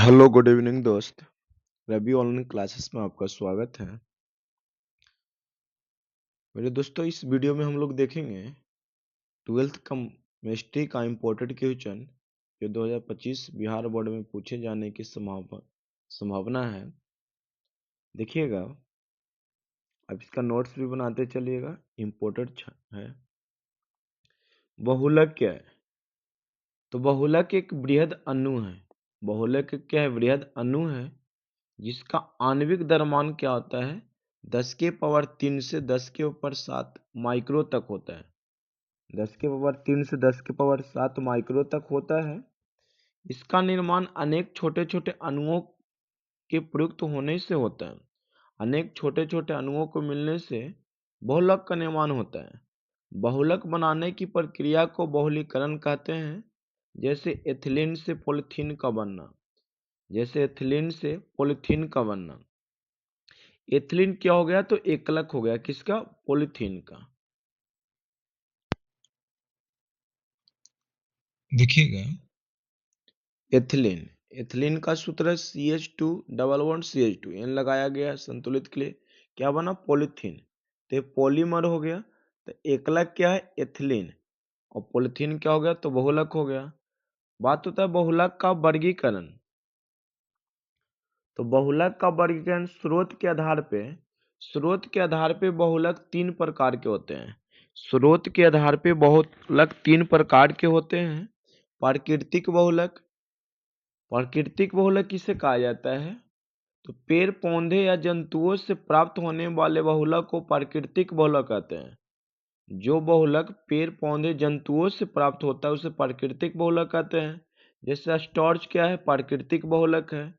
Hello good evening दोस्त। Ravi online classes में आपका स्वागत है। मेरे दोस्तों, इस वीडियो में हम लोग देखेंगे 12th केमिस्ट्री का इम्पोर्टेड क्वेश्चन जो 2025 बिहार बोर्ड में पूछे जाने की संभावना है। देखिएगा, अब इसका नोट्स भी बनाते चलिएगा, इम्पोर्टेड है। बहुलक क्या है? तो बहुलक एक बृहद अणु है। बहुलक क्या है? बृहद अणु है जिसका आणविक द्रव्यमान क्या होता है? 10 के पावर 3 से 10 के ऊपर 7 माइक्रो तक होता है। 10 के पावर 3 से 10 के पावर 7 माइक्रो तक होता है। इसका निर्माण अनेक छोटे छोटे अणुओं के प्रयुक्त होने से होता है। अनेक छोटे छोटे अणुओं को मिलने से बहुलक का निर्माण होता है। बहुलक बनाने की प्रक्रिया को बहुलीकरण कहते हैं। जैसे एथिलीन से पॉलीथीन का बनना। एथिलीन क्या हो गया? तो एकलक हो गया। किसका? पॉलीथीन का। देखिएगा, एथिलीन का सूत्र है CH2 double bond CH2 N लगाया गया संतुलित के लिए। क्या बना? पॉलीथीन। तो पॉलीमर हो गया। तो एकलक क्या है? एथिलीन। और पॉलीथीन क्या हो गया? तो बहुलक हो गया। बात होता है बहुलक का वर्गीकरण। तो बहुलक का वर्गीकरण स्रोत के आधार पे बहुलक 3 प्रकार के होते हैं। स्रोत के आधार पे बहुलक 3 प्रकार के होते हैं। प्राकृतिक बहुलक किसे कहा जाता है? तो पेड़ पौधे या जंतुओं से प्राप्त होने वाले बहुलक को प्राकृतिक बहुलक कहते हैं। जो बहुलक पेड़ पौधे जंतुओं से प्राप्त होता है उसे प्राकृतिक बहुलक कहते हैं। जैसे स्टार्च क्या है? प्राकृतिक बहुलक है।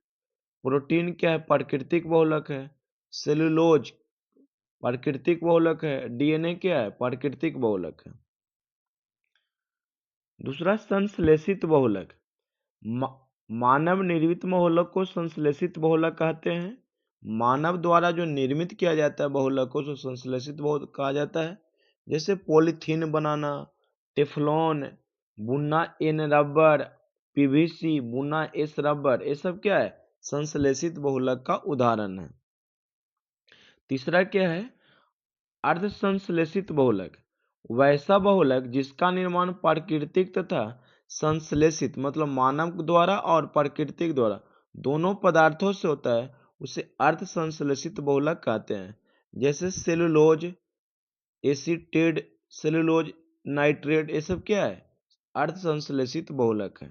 प्रोटीन क्या है? प्राकृतिक बहुलक है। सेलुलोज प्राकृतिक बहुलक है। DNA क्या है? प्राकृतिक बहुलक है। दूसरा, संश्लेषित बहुलक। मानव निर्मित बहुलक को संश्लेषित बहुलक कहते हैं। मानव द्वारा जो निर्मित किया जाता है बहुलक को तो संश्लेषित बहुलक कहा जाता है। जैसे पॉलीथीन बनाना, टेफ्लॉन, बुना एन रबर, PVC, बुना एस रबर, ये सब क्या है? संश्लेषित बहुलक का उदाहरण है। तीसरा क्या है? अर्ध संश्लेषित बहुलक। वैसा बहुलक जिसका निर्माण प्राकृतिक तथा संश्लेषित मतलब मानव द्वारा और प्राकृतिक द्वारा दोनों पदार्थों से होता है उसे अर्ध संश्लेषित बहुलक कहते हैं। जैसे सेलुलोज, एसीटेट, सेलुलोज, नाइट्रेट, ये सब क्या है? अर्ध संश्लेषित बहुलक है।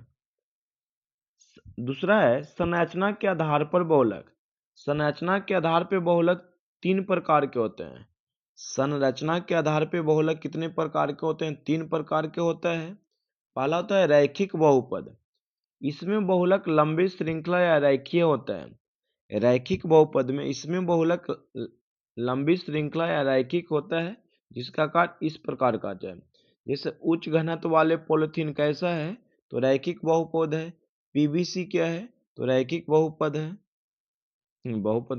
दूसरा है संरचना के आधार पर बहुलक। संरचना के आधार पर बहुलक 3 प्रकार के होते हैं। संरचना के आधार पर बहुलक कितने प्रकार के होते हैं? 3 प्रकार के होता है। पहला होता है रैखिक बहुपद। इसमें बहुलक लंबी श्रृंखला या रैखीय होता है। रैखिक बहुपद में इसमें बहुलक लंबी श्रृंखला या रैखिक होता है जिसका आकार इस प्रकार का है। जैसे उच्च घनत्व वाले पॉलीथीन कैसा है? तो रैखिक बहुपद है। PVC क्या है? तो रैखिक बहुपद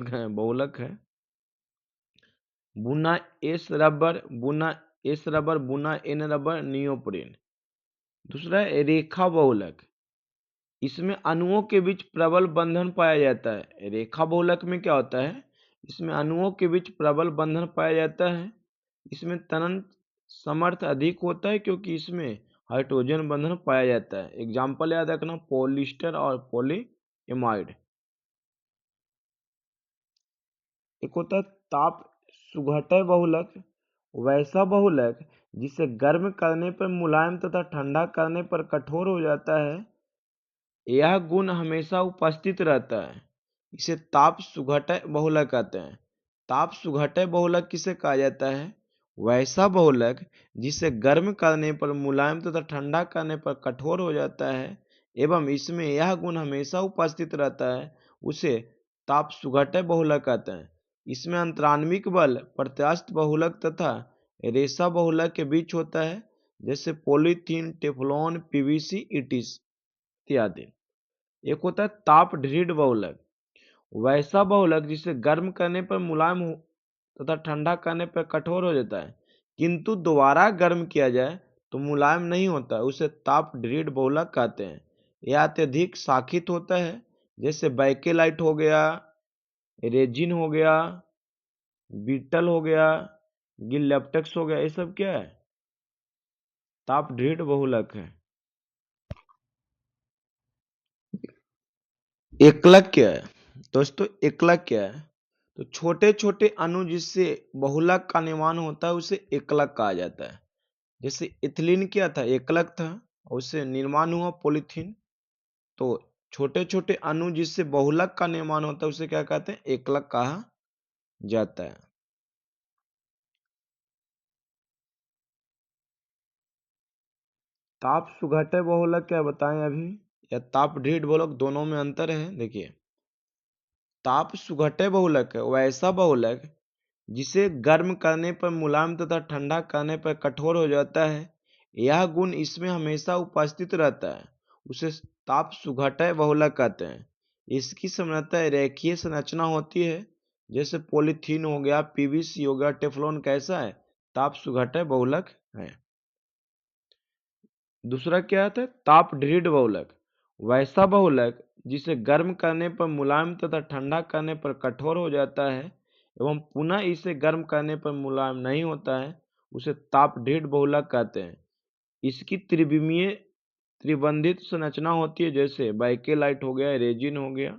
है, बहुलक है। बुना एस रबर, बुना एन रबर, नियोप्रीन। दूसरा है रेखा बहुलक। इसमें अणुओं के बीच प्रबल बंधन पाया जाता है। रेखा बहुलक में क्या होता है? इसमें अणुओं के बीच प्रबल बंधन पाया जाता है। इसमें तनन सामर्थ्य अधिक होता है क्योंकि इसमें हाइड्रोजन बंधन पाया जाता है। एग्जाम्पल याद रखना, पॉलिएस्टर और पॉलीएमाइड। एक होता है ताप सुघटय बहुलक। वैसा बहुलक जिसे गर्म करने पर मुलायम तथा ठंडा करने पर कठोर हो जाता है, यह गुण हमेशा उपस्थित रहता है। इसे ताप सुघटय बहुलक कहते हैं। ताप सुघटय बहुलक किसे कहा जाता है? वैसा बहुलक जिसे गर्म करने पर मुलायम तथा ठंडा करने पर कठोर हो जाता है एवं इसमें यह गुण हमेशा उपस्थित रहता है, उसे ताप सुघटय बहुलक कहते हैं। इसमें अंतराण्विक बल प्रत्यास्थ बहुलक तथा रेशा बहुलक के बीच होता है। जैसे पॉलीथीन, टेफ्लॉन, PVC, इत्यादि। एक होता है ताप दृढ़ बहुलक। वैसा बहुलक जिसे गर्म करने पर मुलायम हो तथा ठंडा करने पर कठोर हो जाता है किंतु दोबारा गर्म किया जाए तो मुलायम नहीं होता, उसे ताप दृढ़ बहुलक कहते हैं। यह अत्यधिक शाखित होता है जैसे बैकेलाइट हो गया, रेजिन हो गया, बीटल हो गया, गिल लेप्टेक्स हो गया, ये सब क्या है? ताप दृढ़ बहुलक है। एकलक क्या है दोस्तों? एकलक क्या है? तो छोटे छोटे अणु जिससे बहुलक का निर्माण होता है उसे एकलक कहा जाता है। जैसे इथिलीन क्या था? एकलक था, उससे निर्माण हुआ पॉलीथीन। तो छोटे छोटे अणु जिससे बहुलक का निर्माण होता है उसे क्या कहते हैं? एकलक कहा जाता है। ताप सुघटे बहुलक क्या बताएं अभी, या ताप दृढ़ बहुलक, दोनों में अंतर है। देखिए, ताप सुघटे बहुलक है वैसा बहुलक जिसे गर्म करने पर मुलायम तथा ठंडा करने पर कठोर हो जाता है। यह गुण इसमें हमेशा उपस्थित रहता है, उसे ताप सुघटय बहुलक कहते हैं। इसकी संरचना रेखीय संरचना होती है, जैसे पॉलीथीन हो गया, पीवीसी हो गया, टेफ्लॉन कैसा है? ताप सुघटय बहुलक है। दूसरा क्या आता है? ताप दृढ़ बहुलक, वैसा बहुलक जिसे गर्म करने पर मुलायम तथा ठंडा करने पर कठोर हो जाता है एवं पुनः इसे गर्म करने पर मुलायम नहीं होता है, उसे ताप दृढ़ बहुलक कहते हैं। इसकी त्रिविमीय त्रिबंधित संरचना होती है, जैसे बैकेलाइट हो गया, रेजिन हो गया।